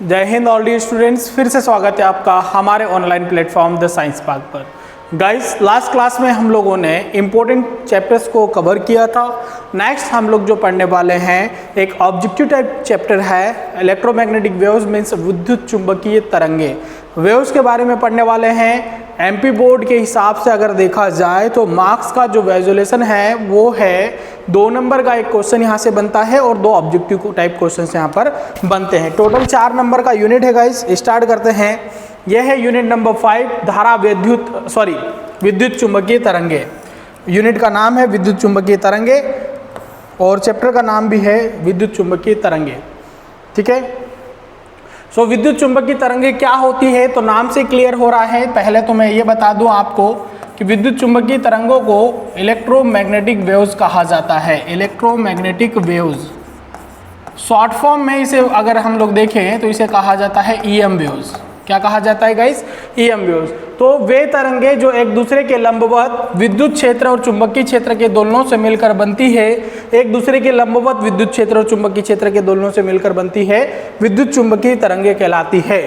जय Hind all dear students, फिर से स्वागत है आपका हमारे online platform the science park पर। गाइस, लास्ट क्लास में हम लोगों ने इम्पोर्टेंट चैप्टर्स को कवर किया था। नेक्स्ट हम लोग जो पढ़ने वाले हैं एक ऑब्जेक्टिव टाइप चैप्टर है इलेक्ट्रोमैग्नेटिक वेव्स मीन्स विद्युत चुंबकीय तरंगे। वेव्स के बारे में पढ़ने वाले हैं। एमपी बोर्ड के हिसाब से अगर देखा जाए तो मार्क्स का जो वैल्यूएशन है वो है 2 नंबर का एक क्वेश्चन यहाँ से बनता है और 2 ऑब्जेक्टिव टाइप क्वेश्चन यहाँ पर बनते हैं। टोटल 4 नंबर का यूनिट है गाइस। स्टार्ट करते हैं। यह है यूनिट नंबर 5 धारा विद्युत चुंबकीय तरंगे। यूनिट का नाम है विद्युत चुंबकीय तरंगे और चैप्टर का नाम भी है विद्युत चुंबकीय तरंगे। ठीक है। सो विद्युत चुंबकीय तरंगे क्या होती है तो नाम से क्लियर हो रहा है। पहले तो मैं ये बता दूं आपको कि विद्युत चुंबकीय तरंगों को इलेक्ट्रोमैग्नेटिक वेव्स कहा जाता है। इलेक्ट्रोमैग्नेटिक वेव्स शॉर्ट फॉर्म में इसे अगर हम लोग देखें तो इसे कहा जाता है ईएम वेव्स। क्या कहा जाता है गाइस? EM waves. तो वे तरंगे जो एक दूसरे के लंबवत विद्युत क्षेत्र और चुंबकीय क्षेत्र के दोलनों से मिलकर बनती है, एक दूसरे के लंबवत विद्युत क्षेत्र और चुंबकीय क्षेत्र के दोलनों से मिलकर बनती है, विद्युत चुंबकीय तरंगे कहलाती है।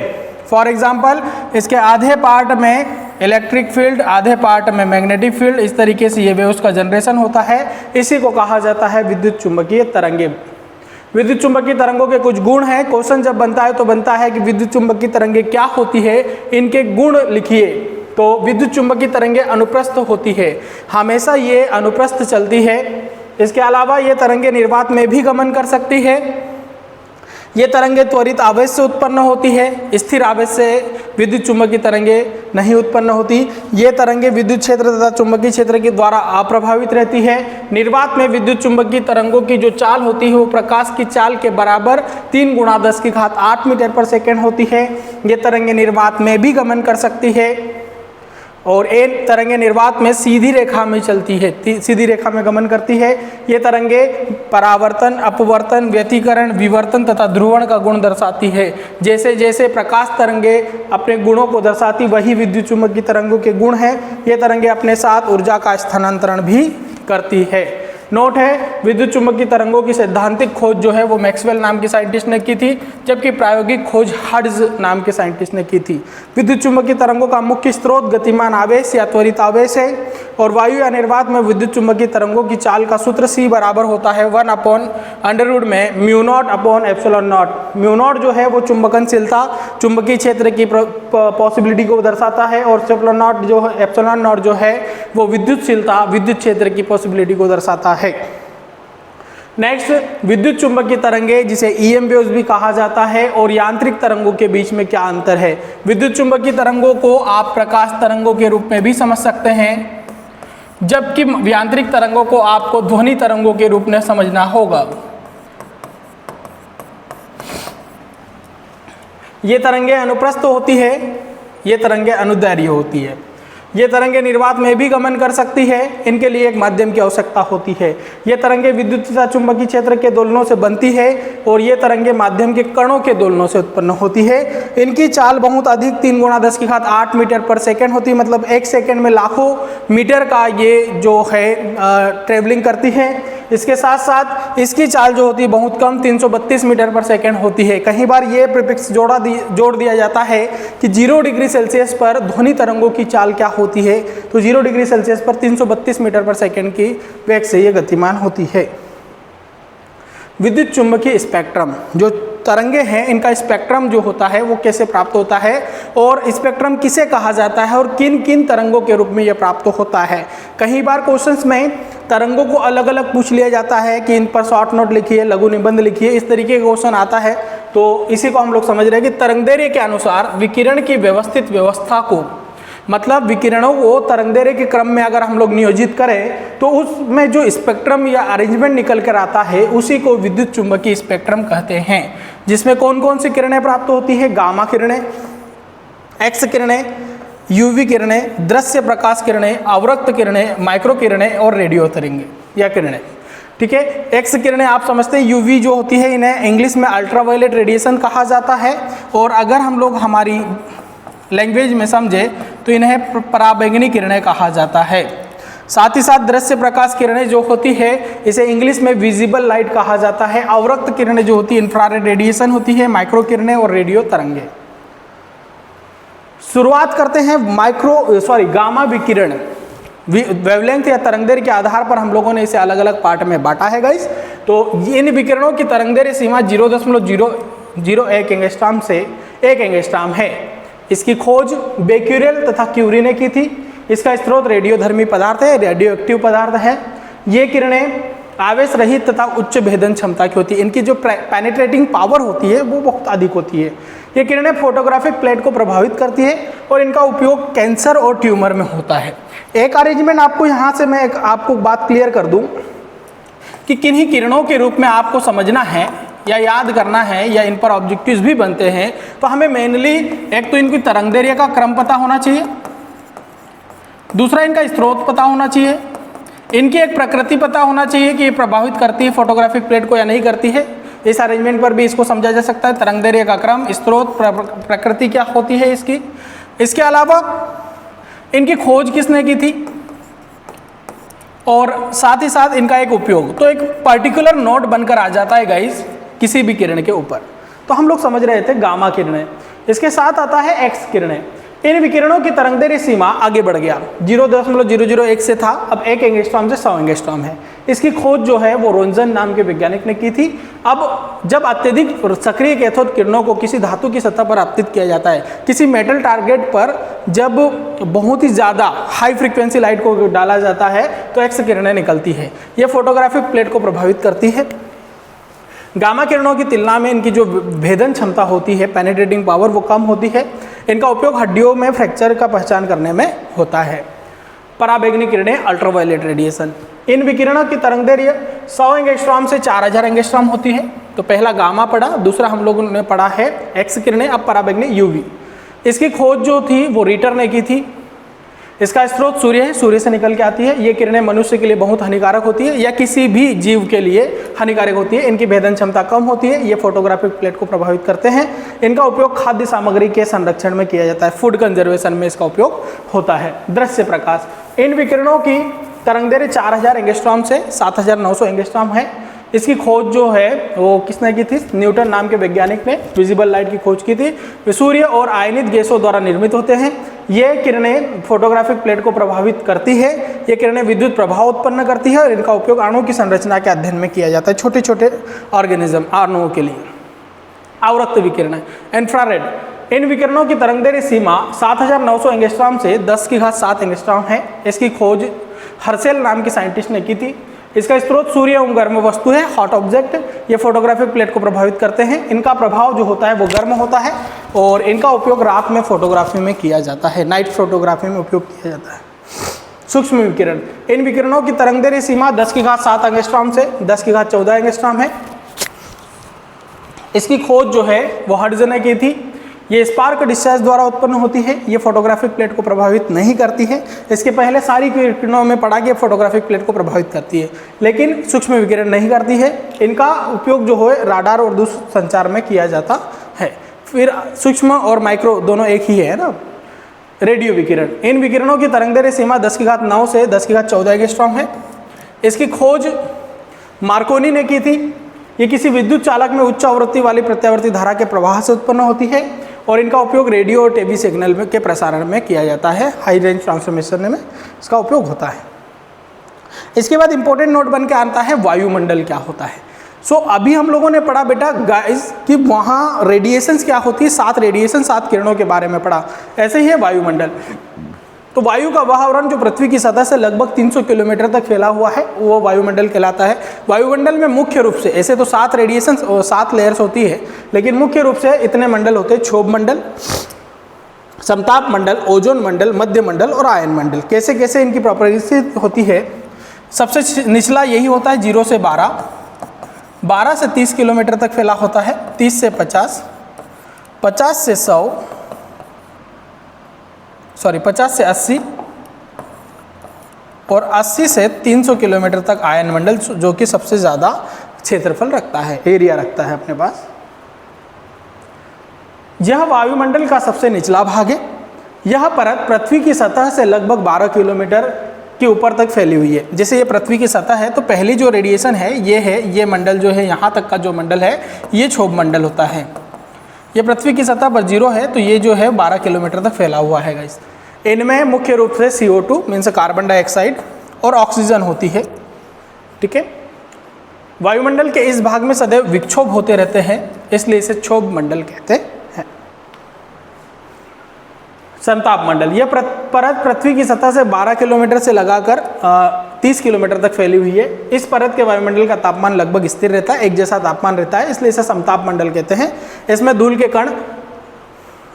फॉर एग्जाम्पल, इसके आधे पार्ट में इलेक्ट्रिक फील्ड, आधे पार्ट में मैग्नेटिक फील्ड, इस तरीके से ये वेव्स का जनरेशन होता है। इसी को कहा जाता है विद्युत चुंबकीय तरंगे। विद्युत चुंबकीय तरंगों के कुछ गुण हैं। क्वेश्चन जब बनता है तो बनता है कि विद्युत चुंबकीय तरंगे क्या होती है, इनके गुण लिखिए। तो विद्युत चुंबकीय तरंगे अनुप्रस्थ होती है, हमेशा ये अनुप्रस्थ चलती है। इसके अलावा ये तरंगे निर्वात में भी गमन कर सकती है। ये तरंगे त्वरित आवेश से उत्पन्न होती है, स्थिर आवेश से विद्युत चुंबकीय तरंगे नहीं उत्पन्न होती। ये तरंगे विद्युत क्षेत्र तथा चुंबकीय क्षेत्र के द्वारा अप्रभावित रहती है। निर्वात में विद्युत चुंबकीय तरंगों की जो चाल होती है वो प्रकाश की चाल के बराबर 3 × 10⁸ मीटर पर सेकेंड होती है। ये तरंगे निर्वात में भी गमन कर सकती है और ये तरंगे निर्वात में सीधी रेखा में चलती है, सीधी रेखा में गमन करती है। ये तरंगे परावर्तन, अपवर्तन, व्यतिकरण, विवर्तन तथा ध्रुवण का गुण दर्शाती है। जैसे जैसे प्रकाश तरंगे अपने गुणों को दर्शाती वही विद्युत चुंबकीय तरंगों के गुण हैं। ये तरंगे अपने साथ ऊर्जा का स्थानांतरण भी करती है। नोट है, विद्युत चुंबकीय तरंगों की सैद्धांतिक खोज जो है वो मैक्सवेल नाम के साइंटिस्ट ने की थी, जबकि प्रायोगिक खोज हर्ट्ज नाम के साइंटिस्ट ने की थी। विद्युत चुंबकीय तरंगों का मुख्य स्रोत गतिमान आवेश या त्वरित आवेश है और वायु या निर्वात में विद्युत चुंबकीय तरंगों की चाल का सूत्र C बराबर होता है 1/√में μ0/ε0। μ0 जो है वो चुंबकनशीलता, चुंबकीय क्षेत्र की पॉसिबिलिटी को दर्शाता है और ε0 जो है वो विद्युतशीलता, विद्युत क्षेत्र की पॉसिबिलिटी को दर्शाता है। नेक्स्ट, विद्युत चुंबकीय तरंगे जिसे ईएम वेव्स भी कहा जाता है और यांत्रिक तरंगों के बीच में क्या अंतर है? विद्युत चुंबकीय तरंगों को आप प्रकाश तरंगों के रूप में भी समझ सकते हैं, जबकि यांत्रिक तरंगों को आपको ध्वनि तरंगों के रूप में समझना होगा। ये तरंगे अनुप्रस्थ होती है, ये तरंगे अनुदैर्घ्य होती है। ये तरंगे निर्वात में भी गमन कर सकती है, इनके लिए एक माध्यम की आवश्यकता होती है। ये तरंगे विद्युत तथा चुंबकीय क्षेत्र के दोलनों से बनती है और ये तरंगे माध्यम के कणों के दोलनों से उत्पन्न होती है। इनकी चाल बहुत अधिक 3 × 10⁸ मीटर पर सेकेंड होती है, मतलब 1 सेकेंड में लाखों मीटर का ये जो है ट्रेवलिंग करती है। इसके साथ साथ इसकी चाल जो होती है बहुत कम 332 मीटर पर सेकेंड होती है। कई बार ये प्रीफिक्स जोड़ दिया जाता है कि 0 डिग्री सेल्सियस पर ध्वनि तरंगों की चाल क्या होती है, तो 0 डिग्री सेल्सियस पर 332 मीटर पर सेकेंड की वेग से ये गतिमान होती है। विद्युत चुंबकीय स्पेक्ट्रम, जो तरंगे हैं इनका स्पेक्ट्रम जो होता है वो कैसे प्राप्त होता है और स्पेक्ट्रम किसे कहा जाता है और किन किन तरंगों के रूप में यह प्राप्त होता है? कई बार क्वेश्चंस में तरंगों को अलग अलग पूछ लिया जाता है कि इन पर शॉर्ट नोट लिखिए, लघु निबंध लिखिए, इस तरीके का क्वेश्चन आता है। तो इसी को हम लोग समझ रहे हैं कि तरंगदैर्घ्य के अनुसार विकिरण की व्यवस्थित व्यवस्था को, मतलब विकिरणों को तरंगदैर्घ्य के क्रम में अगर हम लोग नियोजित करें तो उसमें जो स्पेक्ट्रम या अरेंजमेंट निकल कर आता है उसी को विद्युत चुंबकीय स्पेक्ट्रम कहते हैं। जिसमें कौन कौन सी किरणें प्राप्त होती है? गामा किरणें, एक्स किरणें, यूवी किरणें, दृश्य प्रकाश किरणें, अवरक्त किरणें, माइक्रो किरणें और रेडियो तरंगे या किरणें। ठीक है। एक्स किरणें आप समझते हैं, यूवी जो होती है इन्हें इंग्लिश में अल्ट्रावायलेट रेडिएशन कहा जाता है और अगर हम लोग हमारी लैंग्वेज में समझे तो इन्हें पराबैंगनी किरणें कहा जाता है। साथ ही साथ दृश्य प्रकाश किरणें जो होती है इसे इंग्लिश में विजिबल लाइट कहा जाता है। अवरक्त किरणें जो होती है इंफ्रारेड रेडिएशन होती है, माइक्रो किरणें और रेडियो तरंगे। शुरुआत करते हैं गामा विकिरण। वेवलेंथ या तरंगदैर्घ्य के आधार पर हम लोगों ने इसे अलग अलग पार्ट में बांटा है गाइस। तो इन विकिरणों की तरंगदैर्घ्य सीमा 0.001 एंगस्ट्रॉम से 1 एंगस्ट्रॉम है। इसकी खोज बेक्यूरेल तथा क्यूरी ने की थी। इसका स्रोत रेडियोधर्मी पदार्थ है, रेडियो एक्टिव पदार्थ है। ये किरणें आवेश रहित तथा उच्च भेदन क्षमता की होती है। इनकी जो पेनिट्रेटिंग पावर होती है वो बहुत अधिक होती है। ये किरणें फोटोग्राफिक प्लेट को प्रभावित करती है और इनका उपयोग कैंसर और ट्यूमर में होता है। एक अरेंजमेंट आपको यहाँ से मैं आपको बात क्लियर कर दूं कि किन्हीं किरणों के रूप में आपको समझना है या याद करना है या इन पर ऑब्जेक्टिव्स भी बनते हैं, तो हमें मेनली एक तो इनकी तरंगदैर्घ्य का क्रम पता होना चाहिए, दूसरा इनका स्रोत पता होना चाहिए, इनकी एक प्रकृति पता होना चाहिए कि ये प्रभावित करती है फोटोग्राफिक प्लेट को या नहीं करती है। इस अरेंजमेंट पर भी इसको समझा जा सकता है, तरंगदैर्घ्य का क्रम, स्रोत, प्रकृति क्या होती है इसकी। इसके अलावा इनकी खोज किसने की थी और साथ ही साथ इनका एक उपयोग। तो एक पर्टिकुलर नोट बनकर आ जाता है गाइस किसी भी किरण के ऊपर। तो हम लोग समझ रहे थे गामा किरणें, इसके साथ आता है एक्स किरणें। इन विकिरणों की तरंगदैर्घ्य सीमा आगे बढ़ गया, 0.001 से था, अब 1 एंगस्ट्रॉम से 100 एंगस्ट्रॉम है। इसकी खोज जो है वो रोंजन नाम के वैज्ञानिक ने की थी। अब जब अत्यधिक सक्रिय कैथोड किरणों को किसी धातु की सतह पर आपतित किया जाता है, किसी मेटल टारगेट पर जब बहुत ही ज़्यादा हाई फ्रीक्वेंसी लाइट को डाला जाता है तो एक्स किरणें निकलती है। ये फोटोग्राफिक प्लेट को प्रभावित करती है। गामा किरणों की तुलना में इनकी जो भेदन क्षमता होती है, पेनिट्रेटिंग पावर, वो कम होती है। इनका उपयोग हड्डियों में फ्रैक्चर का पहचान करने में होता है। पराबैंगनी किरणें, अल्ट्रावायलेट रेडिएशन। इन विकिरणों की तरंगदैर्घ्य 100 एंगस्ट्रॉम से 4000 एंगस्ट्रॉम होती है। तो पहला गामा पढ़ा, दूसरा हम लोगों ने पढ़ा है एक्स किरणें, अब पराबैंगनी यूवी। इसकी खोज जो थी वो रीटर ने की थी। इसका स्रोत सूर्य है, सूर्य से निकल के आती है। ये किरणें मनुष्य के लिए बहुत हानिकारक होती है या किसी भी जीव के लिए हानिकारक होती है। इनकी भेदन क्षमता कम होती है। ये फोटोग्राफिक प्लेट को प्रभावित करते हैं। इनका उपयोग खाद्य सामग्री के संरक्षण में किया जाता है, फूड कंजर्वेशन में इसका उपयोग होता है। दृश्य प्रकाश, इन विकिरणों की तरंगदैर्घ्य 4000 एंगस्ट्रॉम से 7900 एंगस्ट्रॉम है। इसकी खोज जो है वो किसने की थी? न्यूटन नाम के वैज्ञानिक ने विजिबल लाइट की खोज की थी। वे सूर्य और आयनित गैसों द्वारा निर्मित होते हैं। ये किरणें फोटोग्राफिक प्लेट को प्रभावित करती है। ये किरणें विद्युत प्रभाव उत्पन्न करती है और इनका उपयोग अणुओं की संरचना के अध्ययन में किया जाता है, छोटे छोटे ऑर्गेनिज्म, अणुओं के लिए। अवरक्त विकिरण, इंफ्रारेड। इन विकिरणों की तरंगदैर्घ्य सीमा 7900 एंगस्ट्रॉम से 10⁻7 एंगस्ट्रॉम है। इसकी खोज हर्सेल नाम के साइंटिस्ट ने की थी। इसका स्रोत सूर्य एवं गर्म वस्तु है, हॉट ऑब्जेक्ट। ये फोटोग्राफिक प्लेट को प्रभावित करते हैं। इनका प्रभाव जो होता है वो गर्म होता है और इनका उपयोग रात में फोटोग्राफी में किया जाता है, नाइट फोटोग्राफी में उपयोग किया जाता है। सूक्ष्म विकिरण, इन विकिरणों की तरंगदैर्घ्य सीमा 10⁻7 एंगस्ट्रॉम से 10⁻14 एंगस्ट्रॉम है। इसकी खोज जो है वो हड्सन ने की थी। ये स्पार्क डिस्चार्ज द्वारा उत्पन्न होती है। ये फोटोग्राफिक प्लेट को प्रभावित नहीं करती है। इसके पहले सारी किरणों में पढ़ा कि फोटोग्राफिक प्लेट को प्रभावित करती है, लेकिन सूक्ष्म विकिरण नहीं करती है। इनका उपयोग जो है राडार और दूरसंचार में किया जाता है। फिर सूक्ष्म और माइक्रो दोनों एक ही है ना। रेडियो विकिरण, इन विकिरणों की तरंगदैर्घ्य सीमा 10⁻9 से 10⁻14 एंगस्ट्रॉम है। इसकी खोज मार्कोनी ने की थी। ये किसी विद्युत चालक में उच्च आवृत्ति वाली प्रत्यावर्ती धारा के प्रवाह से उत्पन्न होती है और इनका उपयोग रेडियो और टीवी सिग्नल के प्रसारण में किया जाता है। हाई रेंज ट्रांसफॉर्मेशन में इसका उपयोग होता है। इसके बाद इंपॉर्टेंट नोट बन के आता है वायुमंडल क्या होता है। अभी हम लोगों ने पढ़ा बेटा गाइस कि वहाँ रेडिएशंस क्या होती है, 7 रेडिएशन, 7 किरणों के बारे में पढ़ा। ऐसे ही है वायुमंडल। तो वायु का वह आवरण जो पृथ्वी की सतह से लगभग 300 किलोमीटर तक फैला हुआ है वो वायुमंडल कहलाता है। वायुमंडल में मुख्य रूप से ऐसे तो 7 रेडिएशन और 7 लेयर्स होती है, लेकिन मुख्य रूप से इतने मंडल होते हैं: क्षोभ मंडल, समताप मंडल, ओजोन मंडल, मध्य मंडल और आयन मंडल। कैसे कैसे इनकी प्रॉपर्टीज होती है? सबसे निचला यही होता है 0 से 12, 12 से 30 किलोमीटर तक फैला होता है, 30 से 50, 50 से 100, 50 से 80 और 80 से 300 किलोमीटर तक आयन मंडल, जो कि सबसे ज़्यादा क्षेत्रफल रखता है, एरिया रखता है अपने पास। यह वायुमंडल का सबसे निचला भाग है। यह परत पृथ्वी की सतह से लगभग 12 किलोमीटर कि ऊपर तक फैली हुई है। जैसे ये पृथ्वी की सतह है तो पहली जो रेडिएशन है, ये मंडल जो है, यहाँ तक का जो मंडल है ये क्षोभ मंडल होता है। ये पृथ्वी की सतह पर 0 है तो ये जो है 12 किलोमीटर तक फैला हुआ है गाइस। इनमें मुख्य रूप से CO2 मीन्स कार्बन डाइऑक्साइड और ऑक्सीजन होती है, ठीक है। वायुमंडल के इस भाग में सदैव विक्षोभ होते रहते हैं, इसलिए इसे क्षोभ मंडल कहते हैं। समताप मंडल, यह परत पृथ्वी की सतह से 12 किलोमीटर से लगाकर 30 किलोमीटर तक फैली हुई है। इस परत के वायुमंडल का तापमान लगभग स्थिर रहता है, एक जैसा तापमान रहता है, इसलिए इसे समताप मंडल कहते हैं। इसमें धूल के कण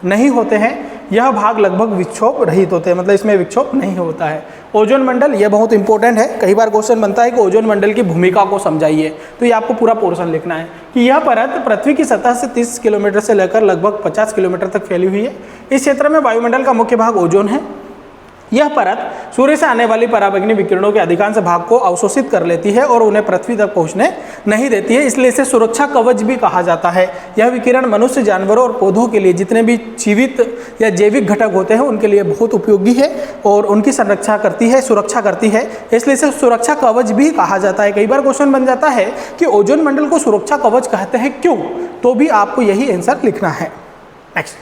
नहीं होते हैं, यह भाग लगभग विक्षोभ रहित होते हैं, मतलब इसमें विक्षोभ नहीं होता है। ओजोन मंडल, यह बहुत इंपॉर्टेंट है, कई बार क्वेश्चन बनता है कि ओजोन मंडल की भूमिका को समझाइए, तो ये आपको पूरा पोर्शन लिखना है कि यह परत पृथ्वी की सतह से 30 किलोमीटर से लेकर लगभग 50 किलोमीटर तक फैली हुई है। इस क्षेत्र में वायुमंडल का मुख्य भाग ओजोन है। यह परत सूर्य से आने वाली पराबैंगनी विकिरणों के अधिकांश भाग को अवशोषित कर लेती है और उन्हें पृथ्वी तक पहुंचने नहीं देती है, इसलिए इसे सुरक्षा कवच भी कहा जाता है। यह विकिरण मनुष्य, जानवरों और पौधों के लिए, जितने भी जीवित या जैविक घटक होते हैं उनके लिए बहुत उपयोगी है और उनकी संरक्षा करती है, सुरक्षा करती है, इसलिए इसे सुरक्षा कवच भी कहा जाता है। कई बार क्वेश्चन बन जाता है कि ओजोन मंडल को सुरक्षा कवच कहते हैं क्यों, तो भी आपको यही आंसर लिखना है। नेक्स्ट,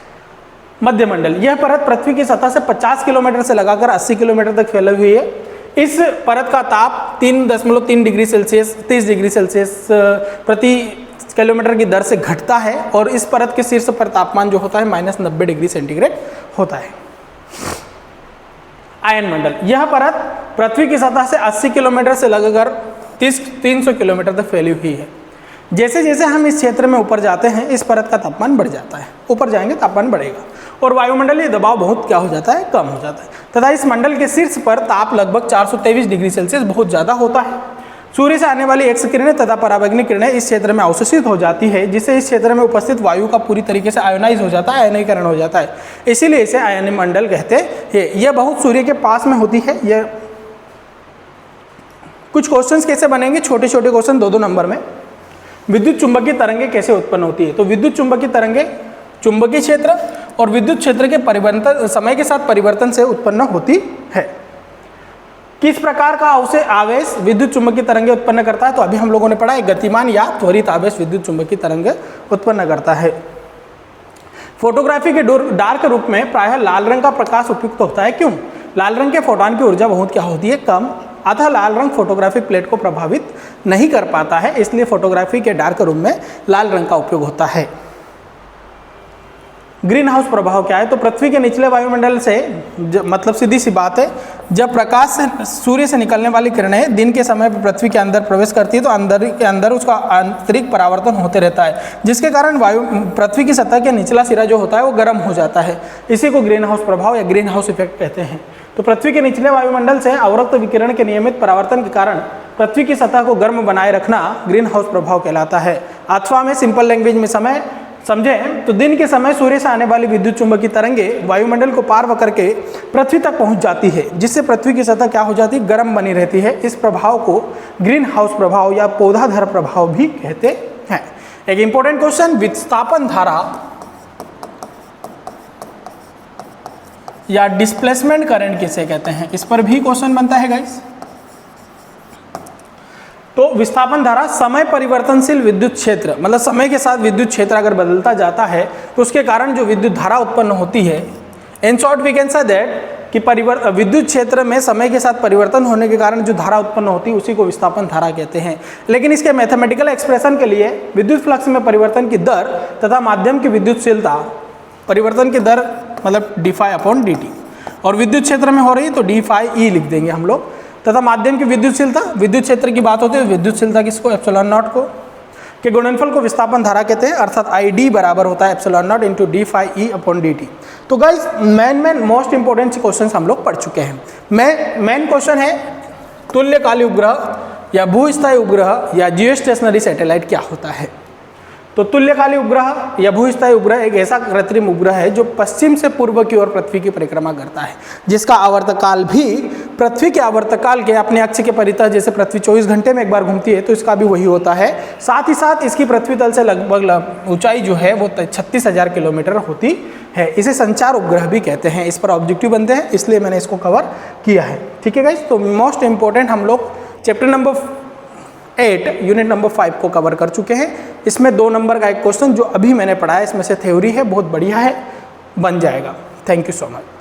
मध्य मंडल, यह परत पृथ्वी की सतह से 50 किलोमीटर से लगाकर 80 किलोमीटर तक फैली हुई है। इस परत का ताप 3.3 डिग्री सेल्सियस 30 डिग्री सेल्सियस प्रति किलोमीटर की दर से घटता है और इस परत के शीर्ष पर तापमान जो होता है -90 डिग्री सेंटीग्रेड होता है। आयन मंडल, यह परत पृथ्वी की सतह से 80 किलोमीटर से लगाकर 300 किलोमीटर तक फैली हुई है। जैसे जैसे हम इस क्षेत्र में ऊपर जाते हैं इस परत का तापमान बढ़ जाता है, ऊपर जाएंगे तापमान बढ़ेगा और वायुमंडलीय दबाव बहुत क्या हो जाता है, कम हो जाता है, तथा इस मंडल के शीर्ष पर ताप लगभग 423 डिग्री सेल्सियस बहुत ज़्यादा होता है। सूर्य से आने वाली एक्स किरणें तथा पराबैंगनी किरणें इस क्षेत्र में अवशोषित हो जाती है, जिससे इस क्षेत्र में उपस्थित वायु का पूरी तरीके से आयोनाइज हो जाता है, आयनीकरण हो जाता है, इसीलिए इसे आयन मंडल कहते हैं। यह बहुत सूर्य के पास में होती है। यह कुछ क्वेश्चन कैसे बनेंगे, छोटे छोटे क्वेश्चन 2-2 नंबर में। विद्युत चुंबकीय तरंगें कैसे उत्पन्न होती है, तो विद्युत चुंबकीय तरंगें चुंबकीय क्षेत्र और विद्युत क्षेत्र के परिवर्तन, समय के साथ परिवर्तन से उत्पन्न होती है। किस प्रकार का आवेश विद्युत चुंबकीय तरंगें उत्पन्न करता है, तो अभी हम लोगों ने पढ़ा है गतिमान या त्वरित आवेश विद्युत चुंबकीय तरंगें उत्पन्न करता है। फोटोग्राफी के डार्क रूप में प्रायः लाल रंग का प्रकाश उपयुक्त होता है, क्यों? लाल रंग के फोटोन की ऊर्जा बहुत क्या होती है, कम, अतः लाल रंग फोटोग्राफी प्लेट को प्रभावित नहीं कर पाता है, इसलिए फोटोग्राफी के डार्क रूम में लाल रंग का उपयोग होता है। ग्रीन हाउस प्रभाव क्या है, तो पृथ्वी के निचले वायुमंडल से मतलब सीधी सी बात है, जब प्रकाश से सूर्य से निकलने वाली किरणें दिन के समय पर पृथ्वी के अंदर प्रवेश करती है तो अंदर के अंदर उसका आंतरिक परावर्तन होते रहता है, जिसके कारण पृथ्वी की सतह के निचला सिरा जो होता है वो गर्म हो जाता है। इसी को ग्रीन हाउस प्रभाव या ग्रीन हाउस इफेक्ट कहते हैं। तो पृथ्वी के निचले वायुमंडल से अवरक्त विकिरण के नियमित परावर्तन के कारण पृथ्वी की सतह को गर्म बनाए रखना ग्रीन हाउस प्रभाव कहलाता है। अथवा में सिंपल लैंग्वेज में समय समझें तो दिन के समय सूर्य से आने वाली विद्युत चुंबकीय तरंगें वायुमंडल को पार करके पृथ्वी तक पहुंच जाती है, जिससे पृथ्वी की सतह क्या हो जाती है, गर्म बनी रहती है। इस प्रभाव को ग्रीन हाउस प्रभाव या पौधाधर प्रभाव भी कहते हैं। एक इंपॉर्टेंट क्वेश्चन, विस्थापन धारा या डिस्प्लेसमेंट करंट किसे कहते हैं, इस पर भी क्वेश्चन बनता है गाइस। तो विस्थापन धारा समय परिवर्तनशील विद्युत क्षेत्र, मतलब समय के साथ विद्युत क्षेत्र अगर बदलता जाता है तो उसके कारण जो विद्युत धारा उत्पन्न होती है, in short we can say that कि विद्युत क्षेत्र में समय के साथ परिवर्तन होने के कारण जो धारा उत्पन्न होती है उसी को विस्थापन धारा कहते हैं। लेकिन इसके मैथमेटिकल एक्सप्रेशन के लिए विद्युत फ्लक्स में परिवर्तन की दर तथा माध्यम की विद्युतशीलता, परिवर्तन की दर मतलब d∅/dt, और विद्युत क्षेत्र में हो रही है तो d∅e लिख देंगे हम लोग, तथा माध्यम की विद्युतशीलता, विद्युत क्षेत्र की बात होती है विद्युतशीलता किसको, ε0 को, के गुणनफल को विस्थापन धारा कहते हैं, अर्थात ID बराबर होता है ε0 इंटू d∅e/dt। तो guys main most important question हम लोग पढ़ चुके हैं। मेन क्वेश्चन है तुल्यकालिक उपग्रह या भूस्थायी उपग्रह या जियोस्टेशनरी सैटेलाइट क्या होता है। तो तुल्यकाली उपग्रह या भूस्थायी उपग्रह एक ऐसा कृत्रिम उपग्रह है जो पश्चिम से पूर्व की ओर पृथ्वी की परिक्रमा करता है, जिसका आवर्तकाल भी पृथ्वी के आवर्तकाल के अपने अक्ष के परितः, जैसे पृथ्वी 24 घंटे में एक बार घूमती है तो इसका भी वही होता है। साथ ही साथ इसकी पृथ्वी तल से लगभग ऊंचाई जो है वो 36,000 किलोमीटर होती है। इसे संचार उपग्रह भी कहते हैं। इस पर ऑब्जेक्टिव बनते हैं, इसलिए मैंने इसको कवर किया है। ठीक है गाइस, तो मोस्ट इंपॉर्टेंट हम लोग चैप्टर नंबर 8 यूनिट नंबर 5 को कवर कर चुके हैं। इसमें 2 नंबर का एक क्वेश्चन जो अभी मैंने पढ़ा है, इसमें से थ्योरी है, बहुत बढ़िया है, बन जाएगा। Thank you so much.